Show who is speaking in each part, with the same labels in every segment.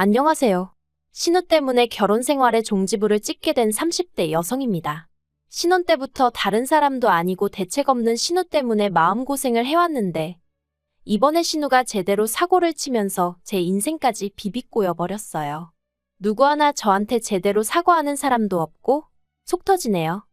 Speaker 1: 안녕하세요. 신우 때문에 결혼 생활에 종지부를 찍게 된 30대 여성입니다. 신혼 때부터 다른 사람도 아니고 대책 없는 신우 때문에 마음고생을 해왔는데 이번에 신우가 제대로 사고를 치면서 제 인생까지 비비꼬여 버렸어요. 누구 하나 저한테 제대로 사과하는 사람도 없고 속 터지네요.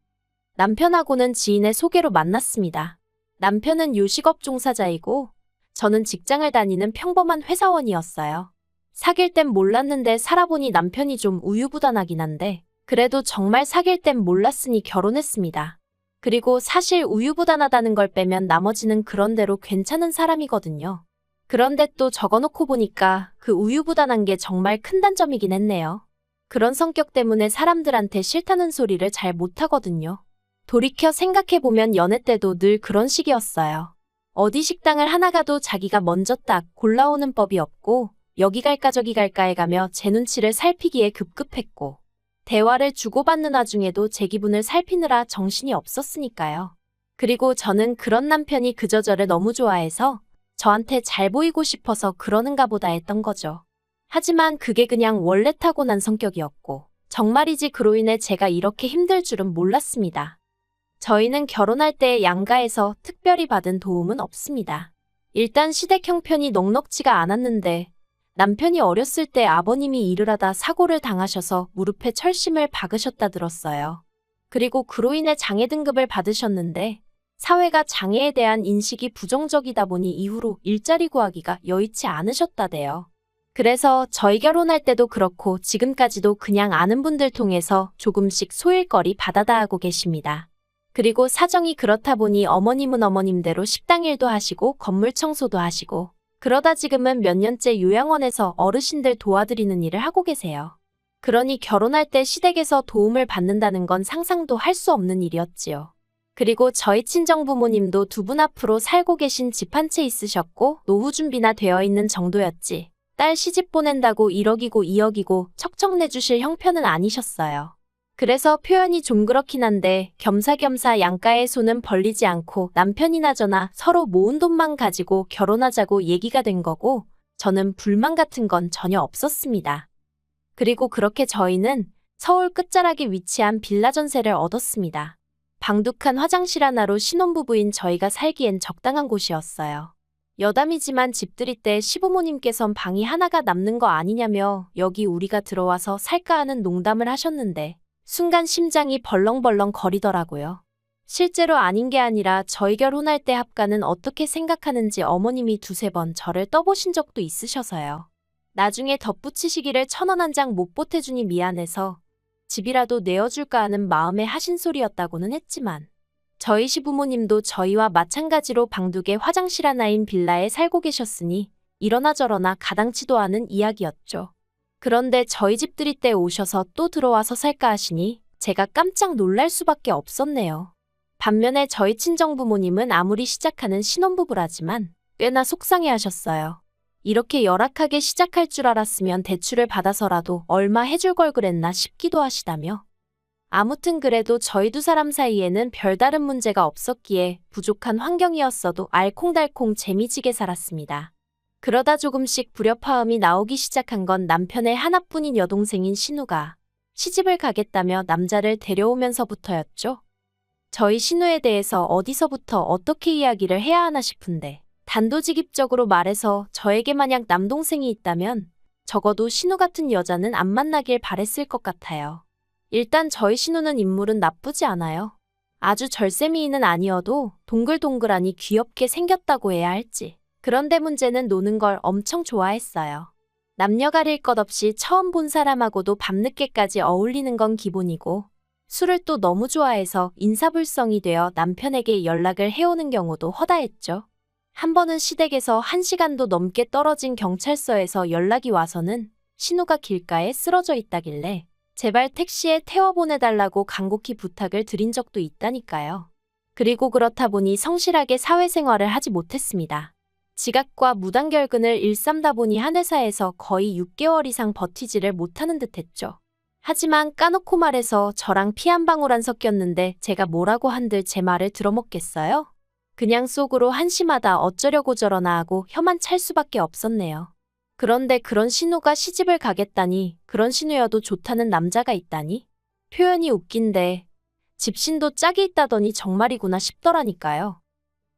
Speaker 1: 남편하고는 지인의 소개로 만났습니다. 남편은 요식업 종사자이고 저는 직장을 다니는 평범한 회사원이었어요. 사귈 땐 몰랐는데 살아보니 남편이 좀 우유부단하긴 한데 그래도 정말 사귈 땐 몰랐으니 결혼했습니다. 그리고 사실 우유부단하다는 걸 빼면 나머지는 그런대로 괜찮은 사람이거든요. 그런데 또 적어놓고 보니까 그 우유부단한 게 정말 큰 단점이긴 했네요. 그런 성격 때문에 사람들한테 싫다는 소리를 잘 못하거든요. 돌이켜 생각해보면 연애 때도 늘 그런 식이었어요. 어디 식당을 하나 가도 자기가 먼저 딱 골라오는 법이 없고 여기 갈까 저기 갈까 해가며 제 눈치를 살피기에 급급했고 대화를 주고받는 와중에도 제 기분을 살피느라 정신이 없었으니까요. 그리고 저는 그런 남편이 그저 저를 너무 좋아해서 저한테 잘 보이고 싶어서 그러는가 보다 했던 거죠. 하지만 그게 그냥 원래 타고난 성격이었고 정말이지 그로 인해 제가 이렇게 힘들 줄은 몰랐습니다. 저희는 결혼할 때 양가에서 특별히 받은 도움은 없습니다. 일단 시댁 형편이 넉넉지가 않았는데 남편이 어렸을 때 아버님이 일을 하다 사고를 당하셔서 무릎에 철심을 박으셨다 들었어요. 그리고 그로 인해 장애 등급을 받으셨는데 사회가 장애에 대한 인식이 부정적이다 보니 이후로 일자리 구하기가 여의치 않으셨다대요. 그래서 저희 결혼할 때도 그렇고 지금까지도 그냥 아는 분들 통해서 조금씩 소일거리 받아다 하고 계십니다. 그리고 사정이 그렇다 보니 어머님은 어머님대로 식당 일도 하시고 건물 청소도 하시고 그러다 지금은 몇 년째 요양원에서 어르신들 도와드리는 일을 하고 계세요. 그러니 결혼할 때 시댁에서 도움을 받는다는 건 상상도 할 수 없는 일이었지요. 그리고 저희 친정부모님도 두 분 앞으로 살고 계신 집 한 채 있으셨고 노후 준비나 되어 있는 정도였지. 딸 시집 보낸다고 1억이고 2억이고 척척 내주실 형편은 아니셨어요. 그래서 표현이 좀 그렇긴 한데 겸사겸사 양가의 손은 벌리지 않고 남편이나 저나 서로 모은 돈만 가지고 결혼하자고 얘기가 된 거고 저는 불만 같은 건 전혀 없었습니다. 그리고 그렇게 저희는 서울 끝자락에 위치한 빌라 전세를 얻었습니다. 방둑한 화장실 하나로 신혼부부인 저희가 살기엔 적당한 곳이었어요. 여담이지만 집들이 때 시부모님께선 방이 하나가 남는 거 아니냐며 여기 우리가 들어와서 살까 하는 농담을 하셨는데 순간 심장이 벌렁벌렁 거리더라고요. 실제로 아닌 게 아니라 저희 결혼할 때 합가는 어떻게 생각하는지 어머님이 두세 번 저를 떠보신 적도 있으셔서요. 나중에 덧붙이시기를 1,000원 한 장 못 보태주니 미안해서 집이라도 내어줄까 하는 마음에 하신 소리였다고는 했지만 저희 시부모님도 저희와 마찬가지로 방둑에 화장실 하나인 빌라에 살고 계셨으니 이러나 저러나 가당치도 않은 이야기였죠. 그런데 저희 집들이 때 오셔서 또 들어와서 살까 하시니 제가 깜짝 놀랄 수밖에 없었네요. 반면에 저희 친정부모님은 아무리 시작하는 신혼부부라지만 꽤나 속상해하셨어요. 이렇게 열악하게 시작할 줄 알았으면 대출을 받아서라도 얼마 해줄 걸 그랬나 싶기도 하시다며. 아무튼 그래도 저희 두 사람 사이에는 별다른 문제가 없었기에 부족한 환경이었어도 알콩달콩 재미지게 살았습니다. 그러다 조금씩 불협화음이 나오기 시작한 건 남편의 하나뿐인 여동생인 신우가 시집을 가겠다며 남자를 데려오면서부터였죠. 저희 신우에 대해서 어디서부터 어떻게 이야기를 해야 하나 싶은데 단도직입적으로 말해서 저에게 만약 남동생이 있다면 적어도 신우 같은 여자는 안 만나길 바랬을 것 같아요. 일단 저희 신우는 인물은 나쁘지 않아요. 아주 절세미인은 아니어도 동글동글하니 귀엽게 생겼다고 해야 할지. 그런데 문제는 노는 걸 엄청 좋아했어요. 남녀 가릴 것 없이 처음 본 사람하고도 밤늦게까지 어울리는 건 기본이고 술을 또 너무 좋아해서 인사불성이 되어 남편에게 연락을 해오는 경우도 허다했죠. 한 번은 시댁에서 1시간도 넘게 떨어진 경찰서에서 연락이 와서는 신우가 길가에 쓰러져 있다길래 제발 택시에 태워보내달라고 간곡히 부탁을 드린 적도 있다니까요. 그리고 그렇다 보니 성실하게 사회생활을 하지 못했습니다. 지각과 무단결근을 일삼다 보니 한 회사에서 거의 6개월 이상 버티지를 못하는 듯했죠. 하지만 까놓고 말해서 저랑 피 한 방울 안 섞였는데 제가 뭐라고 한들 제 말을 들어먹겠어요? 그냥 속으로 한심하다 어쩌려고 저러나 하고 혀만 찰 수밖에 없었네요. 그런데 그런 신우가 시집을 가겠다니, 그런 신우여도 좋다는 남자가 있다니? 표현이 웃긴데 집신도 짝이 있다더니 정말이구나 싶더라니까요.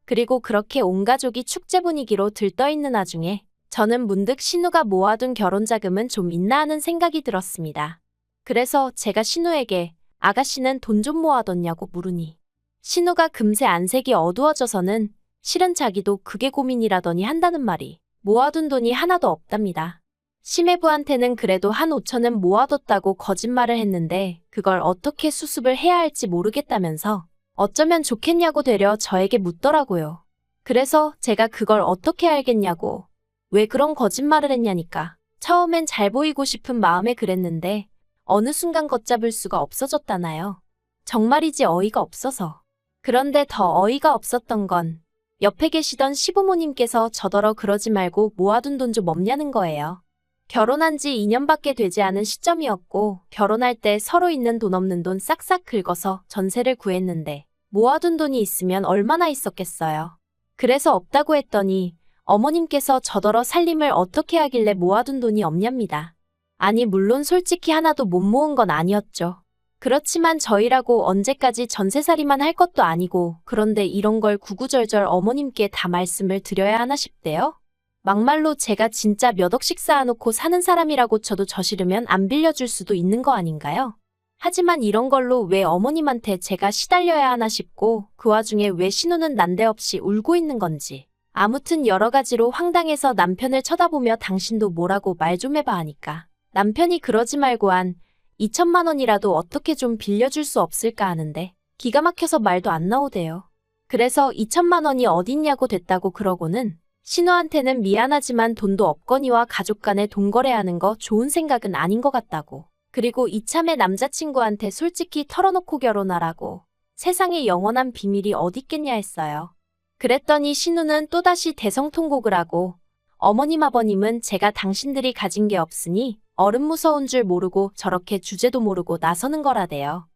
Speaker 1: 그리고 그렇게 온 가족이 축제 분위기로 들떠있는 와중에 저는 문득 신우가 모아둔 결혼 자금은 좀 있나 하는 생각이 들었습니다. 그래서 제가 신우에게 아가씨는 돈 좀 모아뒀냐고 물으니 신우가 금세 안색이 어두워져서는 실은 자기도 그게 고민이라더니 한다는 말이 모아둔 돈이 하나도 없답니다. 시매부한테는 그래도 한 5천은 모아뒀다고 거짓말을 했는데 그걸 어떻게 수습을 해야 할지 모르겠다면서 어쩌면 좋겠냐고 되려 저에게 묻더라고요. 그래서 제가 그걸 어떻게 알겠냐고 왜 그런 거짓말을 했냐니까 처음엔 잘 보이고 싶은 마음에 그랬는데 어느 순간 걷잡을 수가 없어졌다나요. 정말이지 어이가 없어서. 그런데 더 어이가 없었던 건 옆에 계시던 시부모님께서 저더러 그러지 말고 모아둔 돈 좀 없냐는 거예요. 결혼한 지 2년밖에 되지 않은 시점이었고 결혼할 때 서로 있는 돈 없는 돈 싹싹 긁어서 전세를 구했는데 모아둔 돈이 있으면 얼마나 있었겠어요. 그래서 없다고 했더니 어머님께서 저더러 살림을 어떻게 하길래 모아둔 돈이 없냐입니다. 아니 물론 솔직히 하나도 못 모은 건 아니었죠. 그렇지만 저희라고 언제까지 전세살이만 할 것도 아니고 그런데 이런 걸 구구절절 어머님께 다 말씀을 드려야 하나 싶대요. 막말로 제가 진짜 몇 억씩 쌓아놓고 사는 사람이라고 쳐도 저 싫으면 안 빌려줄 수도 있는 거 아닌가요? 하지만 이런 걸로 왜 어머님한테 제가 시달려야 하나 싶고 그 와중에 왜 신우는 난데없이 울고 있는 건지. 아무튼 여러 가지로 황당해서 남편을 쳐다보며 당신도 뭐라고 말 좀 해봐 하니까 남편이 그러지 말고 한 2천만 원이라도 어떻게 좀 빌려줄 수 없을까 하는데 기가 막혀서 말도 안 나오대요. 그래서 2천만 원이 어딨냐고 됐다고 그러고는 신우한테는 미안하지만 돈도 없거니와 가족 간에 돈 거래하는 거 좋은 생각은 아닌 것 같다고. 그리고 이참에 남자친구한테 솔직히 털어놓고 결혼하라고. 세상에 영원한 비밀이 어딨겠냐 했어요. 그랬더니 신우는 또다시 대성통곡을 하고 어머님 아버님은 제가 당신들이 가진 게 없으니 어른 무서운 줄 모르고 저렇게 주제도 모르고 나서는 거라대요.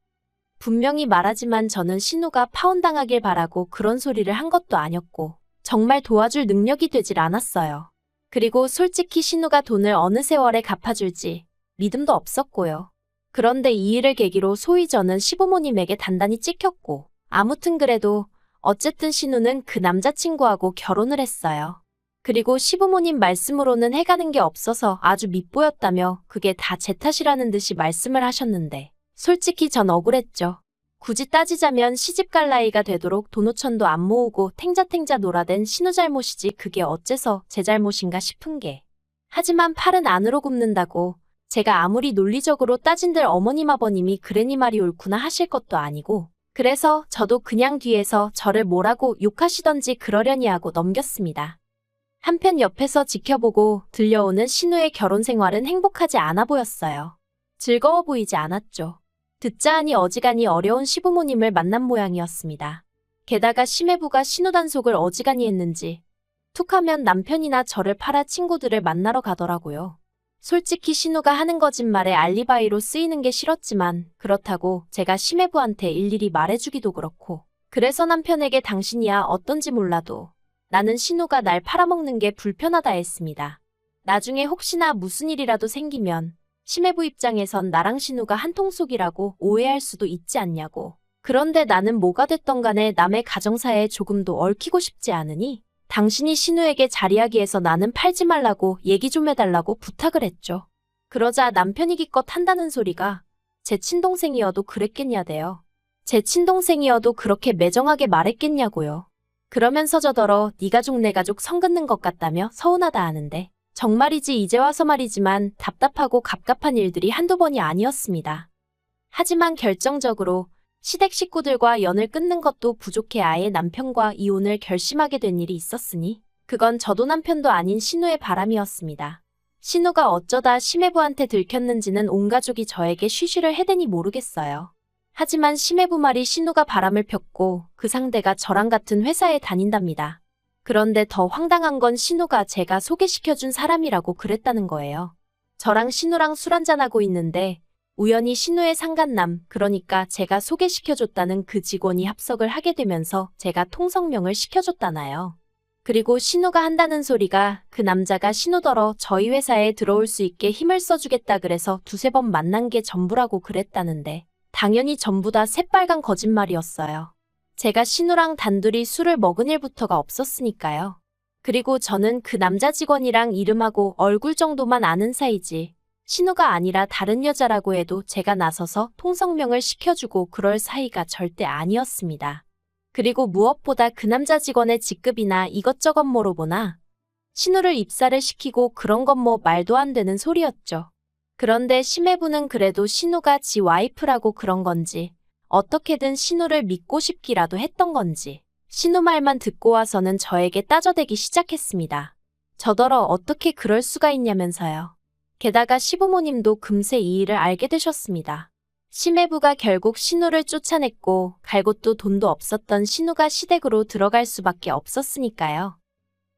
Speaker 1: 분명히 말하지만 저는 신우가 파혼당하길 바라고 그런 소리를 한 것도 아니었고 정말 도와줄 능력이 되질 않았어요. 그리고 솔직히 신우가 돈을 어느 세월에 갚아줄지 믿음도 없었고요. 그런데 이 일을 계기로 소위 저는 시부모님에게 단단히 찍혔고 아무튼 그래도 어쨌든 신우는 그 남자친구하고 결혼을 했어요. 그리고 시부모님 말씀으로는 해가는 게 없어서 아주 밉보였다며 그게 다 제 탓이라는 듯이 말씀을 하셨는데 솔직히 전 억울했죠. 굳이 따지자면 시집갈 나이가 되도록 돈 5천도 안 모으고 탱자탱자 놀아댄 신우 잘못이지 그게 어째서 제 잘못인가 싶은 게. 하지만 팔은 안으로 굽는다고 제가 아무리 논리적으로 따진들 어머님 아버님이 그래니 말이 옳구나 하실 것도 아니고 그래서 저도 그냥 뒤에서 저를 뭐라고 욕하시던지 그러려니 하고 넘겼습니다. 한편 옆에서 지켜보고 들려오는 신우의 결혼 생활은 행복하지 않아 보였어요. 즐거워 보이지 않았죠. 듣자 하니 어지간히 어려운 시부모님을 만난 모양이었습니다. 게다가 시매부가 신우 단속을 어지간히 했는지 툭하면 남편이나 저를 팔아 친구들을 만나러 가더라고요. 솔직히 신우가 하는 거짓말에 알리바이로 쓰이는 게 싫었지만 그렇다고 제가 시매부한테 일일이 말해주기도 그렇고 그래서 남편에게 당신이야 어떤지 몰라도 나는 신우가 날 팔아먹는 게 불편하다 했습니다. 나중에 혹시나 무슨 일이라도 생기면 시매부 입장에선 나랑 신우가 한통속이라고 오해할 수도 있지 않냐고. 그런데 나는 뭐가 됐던 간에 남의 가정사에 조금도 얽히고 싶지 않으니 당신이 신우에게 자리하기에서 나는 팔지 말라고 얘기 좀 해달라고 부탁을 했죠. 그러자 남편이 기껏 한다는 소리가 제 친동생이어도 그랬겠냐대요. 제 친동생이어도 그렇게 매정하게 말했겠냐고요. 그러면서 저더러 네 가족 내 가족 선 긋는 것 같다며 서운하다 하는데 정말이지 이제 와서 말이지만 답답하고 갑갑한 일들이 한두 번이 아니었습니다. 하지만 결정적으로 시댁 식구들과 연을 끊는 것도 부족해 아예 남편과 이혼을 결심하게 된 일이 있었으니 그건 저도 남편도 아닌 신우의 바람이었습니다. 신우가 어쩌다 시매부한테 들켰는지는 온 가족이 저에게 쉬쉬를 해대니 모르겠어요. 하지만 시매부 말이 신우가 바람을 폈고 그 상대가 저랑 같은 회사에 다닌답니다. 그런데 더 황당한 건 신우가 제가 소개시켜준 사람이라고 그랬다는 거예요. 저랑 신우랑 술 한잔하고 있는데 우연히 신우의 상간남, 그러니까 제가 소개시켜줬다는 그 직원이 합석을 하게 되면서 제가 통성명을 시켜줬다나요. 그리고 신우가 한다는 소리가 그 남자가 신우더러 저희 회사에 들어올 수 있게 힘을 써주겠다 그래서 두세 번 만난 게 전부라고 그랬다는데 당연히 전부 다 새빨간 거짓말이었어요. 제가 신우랑 단둘이 술을 먹은 일부터가 없었으니까요. 그리고 저는 그 남자 직원이랑 이름하고 얼굴 정도만 아는 사이지 신우가 아니라 다른 여자라고 해도 제가 나서서 통성명을 시켜주고 그럴 사이가 절대 아니었습니다. 그리고 무엇보다 그 남자 직원의 직급이나 이것저것 물어보나 신우를 입사를 시키고 그런 건 뭐 말도 안 되는 소리였죠. 그런데 심해부는 그래도 신우가 지 와이프라고 그런 건지 어떻게든 신우를 믿고 싶기라도 했던 건지 신우 말만 듣고 와서는 저에게 따져대기 시작했습니다. 저더러 어떻게 그럴 수가 있냐면서요. 게다가 시부모님도 금세 이 일을 알게 되셨습니다. 심해부가 결국 신우를 쫓아냈고 갈 곳도 돈도 없었던 신우가 시댁으로 들어갈 수밖에 없었으니까요.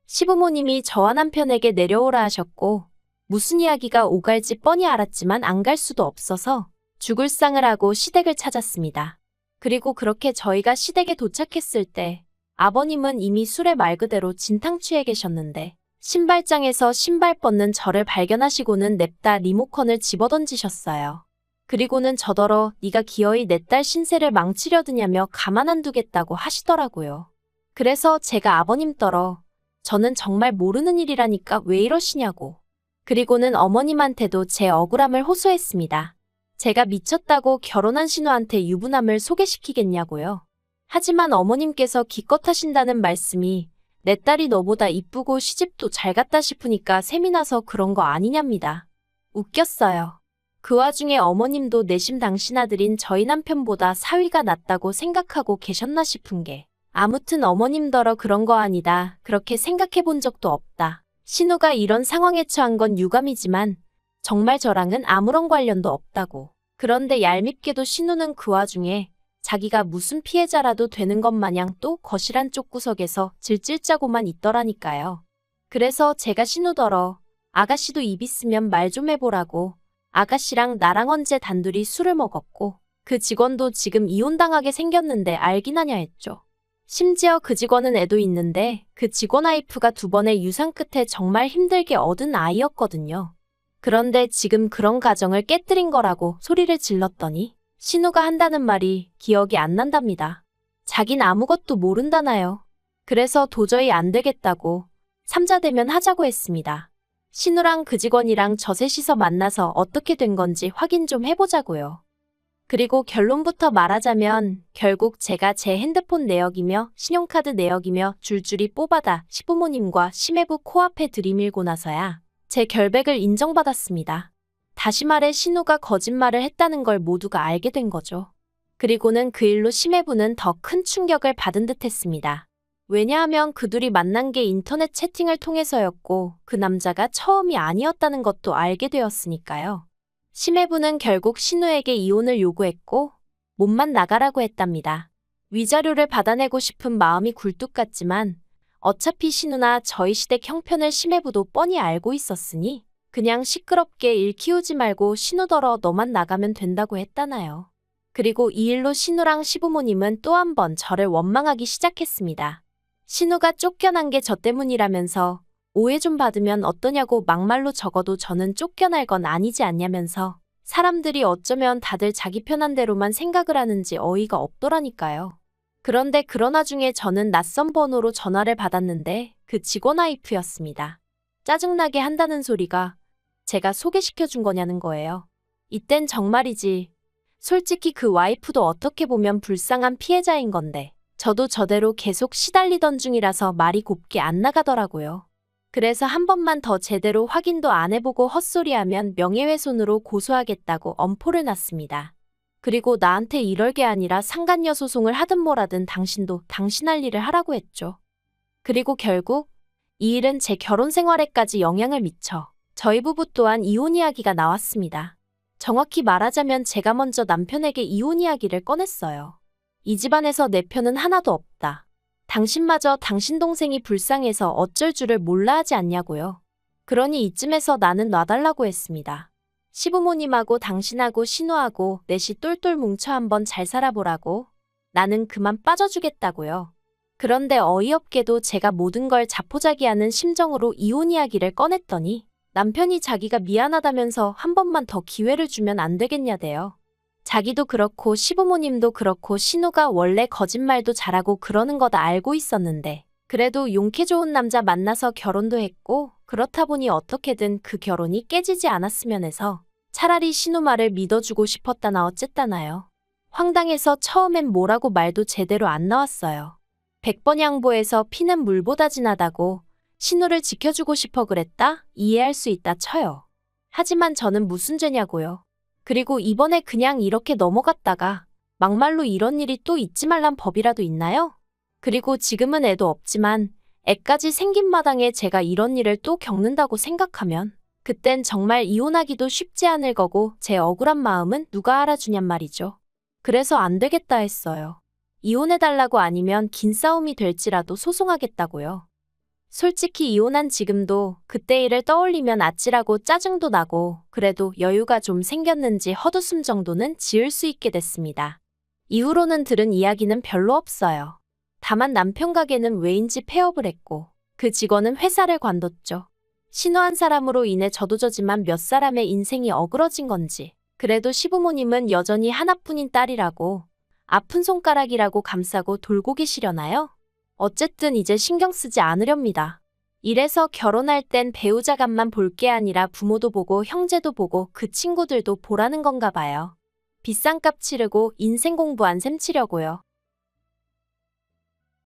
Speaker 1: 시부모님이 저와 남편에게 내려오라 하셨고 무슨 이야기가 오갈지 뻔히 알았지만 안 갈 수도 없어서 죽을 상을 하고 시댁을 찾았습니다. 그리고 그렇게 저희가 시댁에 도착했을 때 아버님은 이미 술에 말 그대로 진탕 취해 계셨는데 신발장에서 신발 벗는 저를 발견하시고는 냅다 리모컨을 집어던지셨어요. 그리고는 저더러 네가 기어이 내 딸 신세를 망치려 드냐며 가만 안 두겠다고 하시더라고요. 그래서 제가 아버님 떨어 저는 정말 모르는 일이라니까 왜 이러시냐고. 그리고는 어머님한테도 제 억울함을 호소했습니다. 제가 미쳤다고 결혼한 신우한테 유부남을 소개시키겠냐고요. 하지만 어머님께서 기껏 하신다는 말씀이 내 딸이 너보다 이쁘고 시집도 잘 갔다 싶으니까 셈이 나서 그런 거 아니냐입니다. 웃겼어요. 그 와중에 어머님도 내심 당신 아들인 저희 남편보다 사위가 낫다고 생각하고 계셨나 싶은 게 아무튼 어머님더러 그런 거 아니다. 그렇게 생각해 본 적도 없다. 신우가 이런 상황에 처한 건 유감이지만 정말 저랑은 아무런 관련도 없다고. 그런데 얄밉게도 신우는 그 와중에 자기가 무슨 피해자라도 되는 것 마냥 또 거실한 쪽구석에서 질질 짜고만 있더라니까요. 그래서 제가 신우더러 아가씨도 입 있으면 말 좀 해보라고 아가씨랑 나랑 언제 단둘이 술을 먹었고 그 직원도 지금 이혼당하게 생겼는데 알긴 하냐 했죠. 심지어 그 직원은 애도 있는데 그 직원 와이프가 2번의 유산 끝에 정말 힘들게 얻은 아이였거든요. 그런데 지금 그런 가정을 깨뜨린 거라고 소리를 질렀더니 신우가 한다는 말이 기억이 안 난답니다. 자긴 아무것도 모른다나요. 그래서 도저히 안 되겠다고 삼자 대면 하자고 했습니다. 신우랑 그 직원이랑 저 셋이서 만나서 어떻게 된 건지 확인 좀 해보자고요. 그리고 결론부터 말하자면 결국 제가 제 핸드폰 내역이며 신용카드 내역이며 줄줄이 뽑아다 시부모님과 심해부 코앞에 들이밀고 나서야 제 결백을 인정받았습니다. 다시 말해 신우가 거짓말을 했다는 걸 모두가 알게 된 거죠. 그리고는 그 일로 심해부는 더 큰 충격을 받은 듯 했습니다. 왜냐하면 그 둘이 만난 게 인터넷 채팅을 통해서였고 그 남자가 처음이 아니었다는 것도 알게 되었으니까요. 심해부는 결국 신우에게 이혼을 요구했고 몸만 나가라고 했답니다. 위자료를 받아내고 싶은 마음이 굴뚝 같지만 어차피 신우나 저희 시댁 형편을 심해부도 뻔히 알고 있었으니 그냥 시끄럽게 일 키우지 말고 신우더러 너만 나가면 된다고 했다나요. 그리고 이 일로 신우랑 시부모님은 또 한 번 저를 원망하기 시작했습니다. 신우가 쫓겨난 게 저 때문이라면서 오해 좀 받으면 어떠냐고 막말로 적어도 저는 쫓겨날 건 아니지 않냐면서 사람들이 어쩌면 다들 자기 편한 대로만 생각을 하는지 어이가 없더라니까요. 그런데 그런 와중에 저는 낯선 번호로 전화를 받았는데 그 직원 와이프였습니다. 짜증나게 한다는 소리가 제가 소개시켜준 거냐는 거예요. 이땐 정말이지. 솔직히 그 와이프도 어떻게 보면 불쌍한 피해자인 건데 저도 저대로 계속 시달리던 중이라서 말이 곱게 안 나가더라고요. 그래서 한 번만 더 제대로 확인도 안 해보고 헛소리하면 명예훼손으로 고소하겠다고 엄포를 놨습니다. 그리고 나한테 이럴 게 아니라 상간녀 소송을 하든 뭐라든 당신도 당신 할 일을 하라고 했죠. 그리고 결국 이 일은 제 결혼 생활에까지 영향을 미쳐 저희 부부 또한 이혼 이야기가 나왔습니다. 정확히 말하자면 제가 먼저 남편에게 이혼 이야기를 꺼냈어요. 이 집안에서 내 편은 하나도 없다. 당신마저 당신 동생이 불쌍해서 어쩔 줄을 몰라 하지 않냐고요. 그러니 이쯤에서 나는 놔달라고 했습니다. 시부모님하고 당신하고 신우하고 넷이 똘똘 뭉쳐 한번 잘 살아보라고. 나는 그만 빠져주겠다고요. 그런데 어이없게도 제가 모든 걸 자포자기하는 심정으로 이혼 이야기를 꺼냈더니 남편이 자기가 미안하다면서 한 번만 더 기회를 주면 안 되겠냐대요. 자기도 그렇고 시부모님도 그렇고 신우가 원래 거짓말도 잘하고 그러는 거다 알고 있었는데 그래도 용케 좋은 남자 만나서 결혼도 했고 그렇다 보니 어떻게든 그 결혼이 깨지지 않았으면 해서 차라리 신우 말을 믿어주고 싶었다나 어쨌다나요. 황당해서 처음엔 뭐라고 말도 제대로 안 나왔어요. 100번 양보해서 피는 물보다 진하다고 신우를 지켜주고 싶어 그랬다? 이해할 수 있다 쳐요. 하지만 저는 무슨 죄냐고요. 그리고 이번에 그냥 이렇게 넘어갔다가 막말로 이런 일이 또 있지 말란 법이라도 있나요? 그리고 지금은 애도 없지만 애까지 생긴 마당에 제가 이런 일을 또 겪는다고 생각하면 그땐 정말 이혼하기도 쉽지 않을 거고 제 억울한 마음은 누가 알아주냔 말이죠. 그래서 안 되겠다 했어요. 이혼해달라고 아니면 긴 싸움이 될지라도 소송하겠다고요. 솔직히 이혼한 지금도 그때 일을 떠올리면 아찔하고 짜증도 나고 그래도 여유가 좀 생겼는지 헛웃음 정도는 지을 수 있게 됐습니다. 이후로는 들은 이야기는 별로 없어요. 다만 남편 가게는 왜인지 폐업을 했고 그 직원은 회사를 관뒀죠. 신우한 사람으로 인해 저도 저지만 몇 사람의 인생이 어그러진 건지 그래도 시부모님은 여전히 하나뿐인 딸이라고 아픈 손가락이라고 감싸고 돌고 계시려나요? 어쨌든 이제 신경 쓰지 않으렵니다. 이래서 결혼할 땐 배우자간만 볼 게 아니라 부모도 보고 형제도 보고 그 친구들도 보라는 건가 봐요. 비싼 값 치르고 인생 공부 안 셈 치려고요.